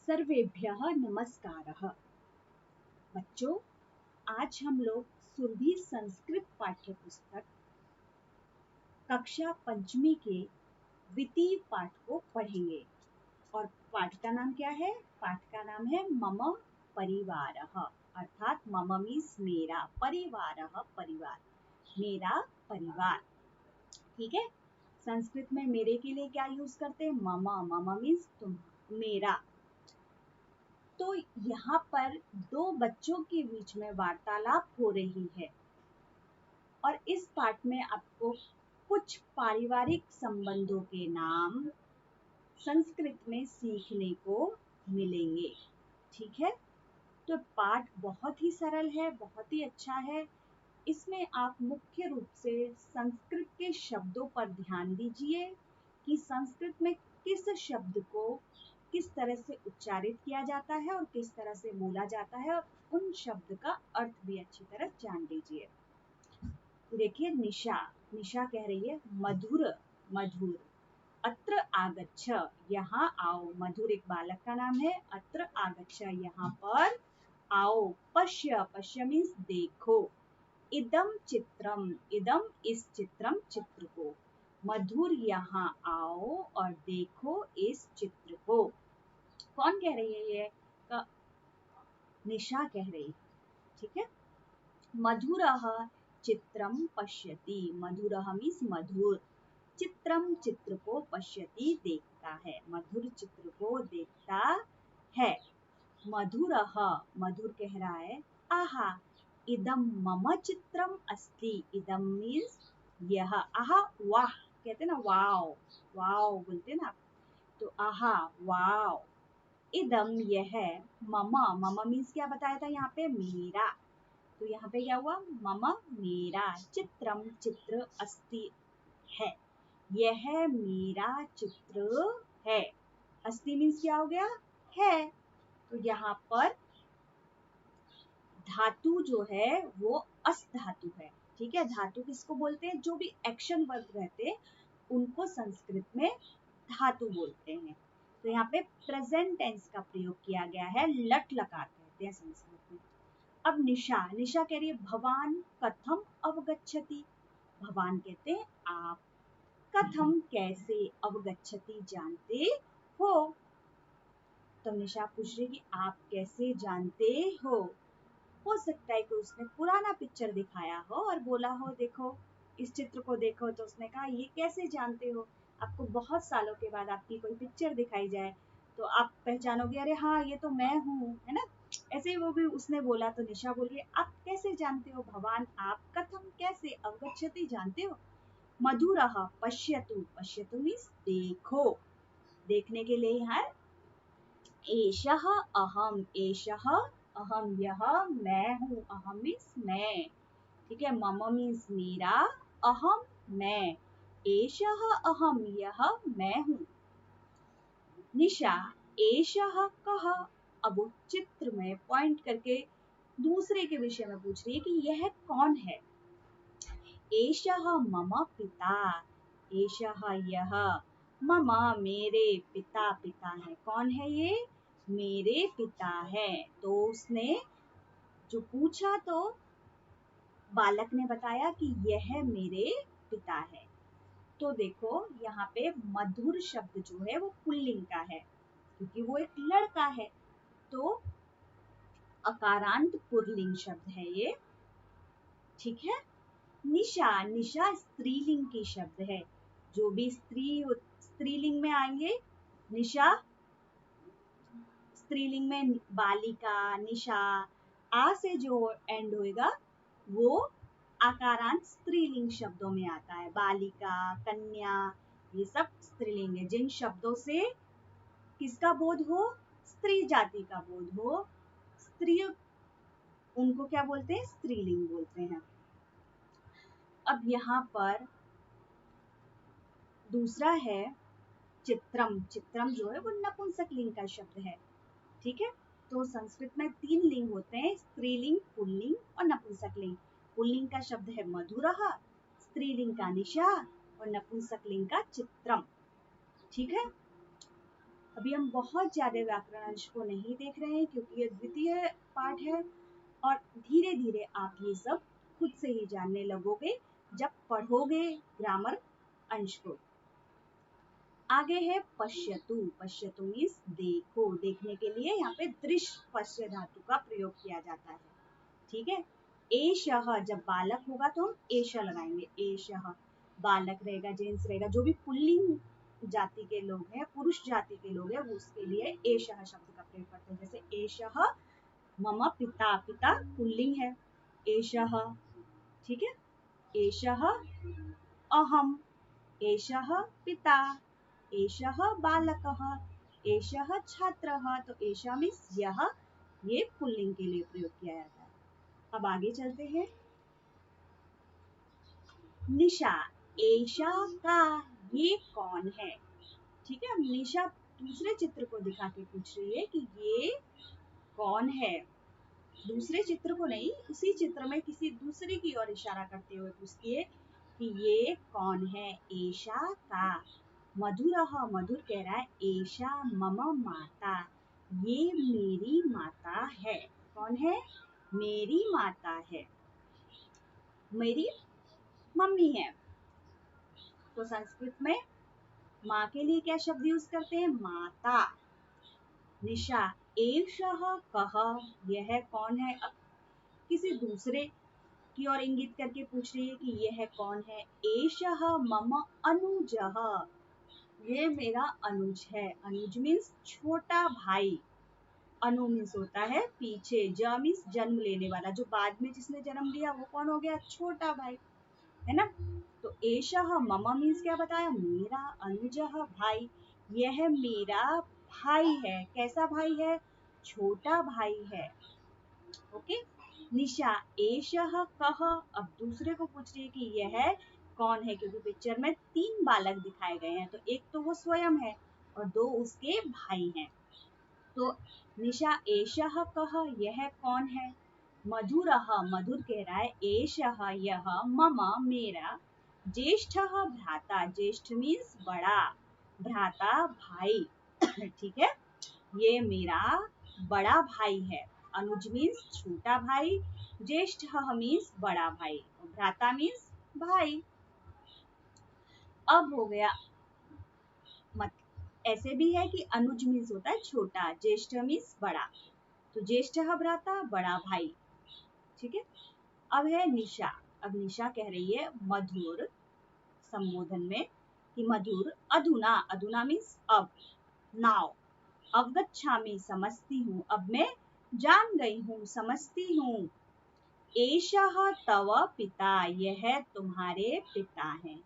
सर्वेभ्यः नमस्कारः। बच्चों, आज हम लोग सुरभि संस्कृत पाठ्य पुस्तक कक्षा पंचमी के द्वितीय पाठ को पढ़ेंगे। और पाठ का नाम क्या है? पाठ का नाम है मम परिवारः, अर्थात मम मीन्स मेरा, परिवारः परिवार, मेरा परिवार। ठीक है। संस्कृत में मेरे के लिए क्या यूज करते हैं? मम। मम मीन्स तुम, मेरा। तो यहाँ पर दो बच्चों के बीच में वार्तालाप हो रही है और इस पाठ में आपको कुछ पारिवारिक संबंधों के नाम संस्कृत में सीखने को मिलेंगे। ठीक है। तो पाठ बहुत ही सरल है, बहुत ही अच्छा है। इसमें आप मुख्य रूप से संस्कृत के शब्दों पर ध्यान दीजिए कि संस्कृत में किस शब्द को किस तरह से उच्चारित किया जाता है और किस तरह से बोला जाता है, और उन शब्द का अर्थ भी अच्छी तरह जान लीजिए। देखिए, निशा निशा कह रही है मधुर मधुर, अत्र आगच्छ, यहाँ आओ। मधुर एक बालक का नाम है। अत्र आगच्छ, यहाँ पर आओ। पश्य, पश्य मीन्स देखो। इदम चित्रम, इदम इस चित्रम चित्र को। मधुर यहाँ आओ और देखो इस चित्र को। कौन कह रही है ये? निशा कह रही है। ठीक है। मधुरः चित्रम पश्यति, मधुरः मीन्स मधुर, चित्रम चित्र को, पश्यति देखता है, मधुर चित्र को देखता है। मधुरः, मधुर कह रहा है आहा, इदम मम चित्रम अस्ति। इदम मीन्स यह, आहा वाह कहते ना, वाव वाव बोलते ना। तो आहा वाव, इदम यह, मम, मम मीन्स क्या बताया था यहाँ पे? मेरा। तो यहाँ पे क्या हुआ? मम मेरा, चित्रम चित्र, अस्ति है, यह मेरा चित्र है। अस्ति मीन्स क्या हो गया? है। तो यहाँ पर धातु जो है वो अस धातु है। ठीक है। धातु किसको बोलते हैं? जो भी एक्शन वर्ब रहते हैं उनको संस्कृत में धातु बोलते हैं। तो यहाँ पे प्रेजेंट टेंस का प्रयोग किया गया है, लट लकार कहते हैं संस्कृत में। अब निशा, निशा कह रही है भवान कथम अवगच्छति। भवान कहते हैं आप, कथम कैसे, अवगच्छति जानते हो। तो निशा पूछ रही कि आप कैसे जानते हो सकता है कि उसने पुराना पिक्चर दिखाया हो और बोला हो देखो इस चित्र को देखो, तो उसने कहा ये कैसे जानते हो। आपको बहुत सालों के बाद आपकी कोई पिक्चर दिखाई जाए तो आप पहचानोगे, अरे हाँ ये तो मैं हूँ, है ना। ऐसे ही वो भी उसने बोला, तो निशा बोल रही है आप कैसे जानते हो? भवान आप, कथम कैसे, अवगच्छति जानते हो। मधुरः पश्यतु, पश्यतु मीन्स देखो, देखने के लिए यहाँ एषः अहम, एषः अहम, यह मैं हूँ। अहम मीन्स मैं। ठीक है। मम मीन्स मेरा, अहम मैं, एषः अहम, यह मैं हूँ। निशा एषः कः, अब वो चित्र में पॉइंट करके दूसरे के विषय में पूछ रही है कि यह कौन है। एषः मम पिता, एषः यह, मम मेरे, पिता पिता है। कौन है ये? मेरे पिता है। तो उसने जो पूछा तो बालक ने बताया कि यह मेरे पिता है। तो देखो यहाँ पे मधुर शब्द जो है वो पुल्लिंग का है क्योंकि वो एक लड़का है। तो अकारांत पुल्लिंग शब्द है ये। ठीक है। निशा, निशा स्त्रीलिंग की शब्द है। जो भी स्त्रीलिंग में आएंगे, निशा स्त्रीलिंग में, बालिका, निशा, आ से जो एंड होएगा वो आकारांत स्त्रीलिंग शब्दों में आता है। बालिका, कन्या, ये सब स्त्रीलिंग है। जिन शब्दों से किसका बोध हो? स्त्री जाति का बोध हो, स्त्री, उनको क्या बोलते हैं? स्त्रीलिंग बोलते हैं। अब यहाँ पर दूसरा है चित्रम। चित्रम जो है वो नपुंसक लिंग का शब्द है। ठीक है। तो संस्कृत में 3 लिंग होते हैं, स्त्रीलिंग, पुल्लिंग और नपुंसक लिंग। पुल्लिंग का शब्द है मधुरः, स्त्रीलिंग का निशा और नपुंसक लिंग का चित्रम। ठीक है। अभी हम बहुत ज्यादा व्याकरण अंश को नहीं देख रहे हैं क्योंकि ये द्वितीय पाठ है और धीरे धीरे आप ये सब खुद से ही जानने लगोगे जब पढ़ोगे ग्रामर अंश को। आगे है पश्यतु। पश्यतु मीन्स देखो, देखने के लिए यहाँ पे दृश्य पश्य धातु का प्रयोग किया जाता है। ठीक है। एषः जब बालक होगा तो हम एष लगाएंगे। एषः बालक रहेगा, जेंट्स रहेगा, जो भी पुल्लिंग जाति के लोग हैं, पुरुष जाति के लोग हैं, वो उसके लिए एषः शब्द का प्रयोग करते हैं। जैसे एषः मम पिता, पिता पुल्लिंग है, एषः। ठीक है। एषः अहम, एषः पिता, एषः बालकः, एषः छात्रः। तो एषः मीन्स यह, ये पुल्लिंग के लिए प्रयोग किया जाता है। अब आगे चलते हैं। निशा, एशा का, ये कौन है। ठीक है। अब निशा दूसरे चित्र को दिखा के पूछ रही है कि ये कौन है। दूसरे चित्र को नहीं, उसी चित्र में किसी दूसरे की ओर इशारा करते हुए पूछती है कि ये कौन है। एशा का, मधुरः, मधुर कह रहा है एशा मम माता, ये मेरी माता है। कौन है? मेरी माता है, मेरी मम्मी है। तो संस्कृत में माँ के लिए क्या शब्द यूज करते हैं? माता। निशा, एषः कः, यह कौन है। अब किसी दूसरे की ओर इंगित करके पूछ रही है कि यह कौन है। एषः मम अनुजः, ये मेरा अनुज है। अनुज मीन्स छोटा भाई। अनु मीन्स होता है पीछे, ज मीन्स जन्म लेने वाला, जो बाद में जिसने जन्म लिया वो कौन हो गया? छोटा भाई, है ना। तो एषः मम मीन्स क्या बताया? मेरा, अनुजः भाई, यह मेरा भाई है। कैसा भाई है? छोटा भाई है। ओके। निशा, एषः कः, अब दूसरे को पूछ रही है कि यह कौन है, क्योंकि पिक्चर में 3 बालक दिखाए गए हैं, तो एक तो वो स्वयं है और 2 उसके भाई हैं। तो निशा, एषः कः, यह कौन है। मधुरः, मधुर कह रहा है एषः, यह मम, मेरा, ज्येष्ठः भ्राता, ज्येष्ठ मीन्स बड़ा, भ्राता भाई। ठीक है। ये मेरा बड़ा भाई है। अनुज मीन्स छोटा भाई, ज्येष्ठः मीन्स बड़ा भाई, भ्राता मीन्स भाई। अब हो गया, मत ऐसे भी है कि अनुज मीन्स होता है छोटा, ज्येष्ठ मीन्स बड़ा, तो ज्येष्ठ भ्राता, बड़ा भाई। ठीक है। अब है निशा। अब निशा कह रही है मधुर, संबोधन में कि मधुर, अधुना, अधुना मीन्स अब, नाउ, अवगच्छामि, समझती हूँ, अब मैं जान गई हूँ, समझती हूँ। एषः तव पिता, यह तुम्हारे पिता हैं।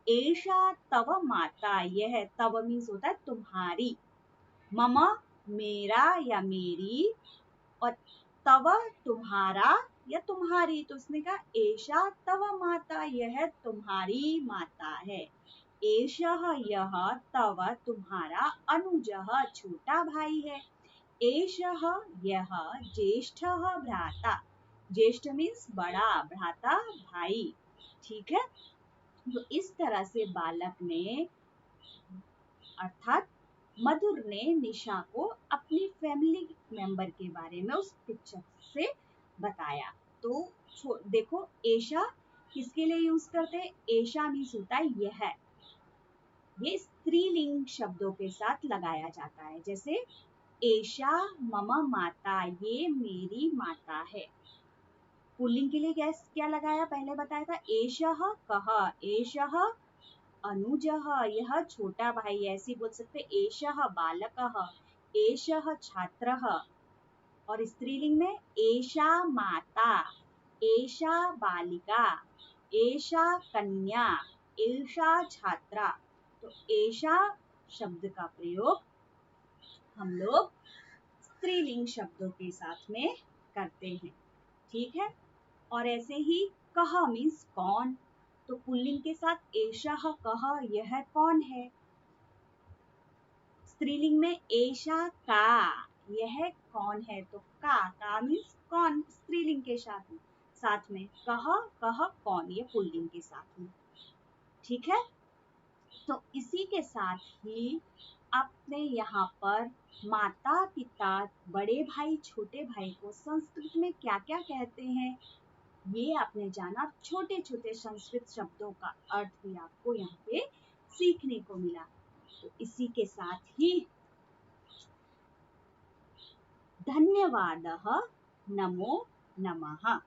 एषा तव माता, यह तव मीन्स होता है तुम्हारी, मम मेरा या मेरी, और तव तुम्हारा या तुम्हारी, तो उसने कहा एषा तव माता, यह तुम्हारी माता है। एषः यह, तव तुम्हारा, अनुजः छोटा भाई है। एषः यह ज्येष्ठः भ्राता, ज्येष्ठ मीन्स बड़ा, भ्राता भाई। ठीक है। तो इस तरह से बालक ने, अर्थात मधुर ने निशा को अपनी फैमिली मेंबर के बारे में उस पिक्चर से बताया। तो देखो, एशा किसके लिए यूज करते हैं? एशा मीन्स होता है यह, ये स्त्रीलिंग शब्दों के साथ लगाया जाता है। जैसे एशा मम माता, ये मेरी माता है। पुल्लिंग के लिए क्या लगाया? पहले बताया था एषः कः, एषः अनुजः, यह छोटा भाई, ऐसे बोल सकते एषः बालकः, एषः छात्रः। और स्त्रीलिंग में एषा माता, एषा बालिका, एषा कन्या, एषा छात्रा। तो एषा शब्द का प्रयोग हम लोग स्त्रीलिंग शब्दों के साथ में करते हैं। ठीक है। और ऐसे ही कह मीन्स कौन, तो पुल्लिंग के साथ एषः कः, यह कौन है। स्त्रीलिंग में एषा का, यह कौन है, तो का मीन्स कौन, स्त्रीलिंग के साथ में कह कौन, ये पुल्लिंग के साथ में। ठीक है। तो इसी के साथ ही आपने यहाँ पर माता पिता बड़े भाई छोटे भाई को संस्कृत में क्या क्या कहते हैं ये आपने जाना। छोटे छोटे संस्कृत शब्दों का अर्थ भी आपको यहाँ पे सीखने को मिला। तो इसी के साथ ही धन्यवादः, नमो नमः।